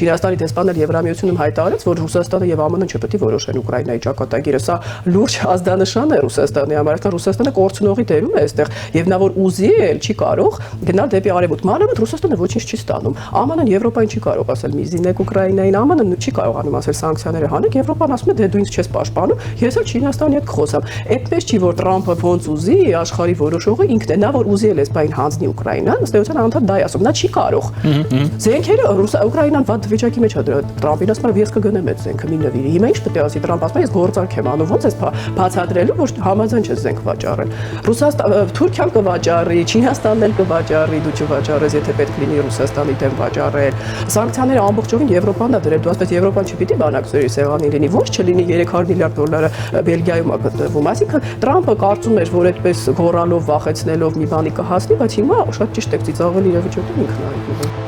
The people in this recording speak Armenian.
Չինաստանի դեսպանը Եվրամիությունում հայտարարեց, որ Ռուսաստանը եւ ԱՄՆ-ը չպետք է որոշեն Ուկրաինայի ճակատագիրը։ Սա լուրջ ազդանշան է Ռուսաստանի համար, այսինքն Ռուսաստանը կորցնողի դերում է այստեղ եւ նա որ ուզի էլ չի կարող գնալ դեպի արևմուտք։ Մանավանդ Ռուսաստանը ոչինչ չի ստանում։ ԱՄՆ-ն Եվրոպային չի կարող ասել մի զինեք Ուկրաինային, ԱՄՆ-ն չի կարողանում ասել սանկցիաները հանեք, Եվրոպան ասում է դե դու ինձ չես պաշտպանում, ես էլ Չինաստանի հետ կխոսամ։ Այդպես չի որ Տրամփը ոնց ուզի, աշխարհի որոշողը ինքն է, նա որ ուզի էլ էս բային հանձնի Ուկրաինան, ըստ էության անդադ դա է ասում, նա չի կարող։ Զենքերը Ուկրաինան վատ վիճակի մեջ է դրա։ Տրամփին ասում է ես կգնեմ այդ զենքը մի նվիրի։ Հիմա ինչ պետք է ասի Տրամփը ասում է ես գործարք եմ անում, ոնց էս բացատրելու, որ համաձայն չես զենք վաճառել։ Թուրքիան կվաճառի, Չինաստանն էլ կվաճառի, դու չվաճառես, եթե պետք լինի Ռուսաստանի դեմ վաճառել։ Սանկցիաները ամբողջովին Եվրոպան է դրել, դու ասես Եվրոպան չպիտի բանակցերի սեղանի լինի, ոնց չլինի 300 միլիարդ դոլարը Բելգիայում է գտնվում։ Այսինքն Տրամփը կարծում էր, որ այդպես գոռալով, վախեցնելով մի բանի կհասնի, բայց հիմա շատ ճիշտ է ծիծաղել իր վիճակին ինքն է։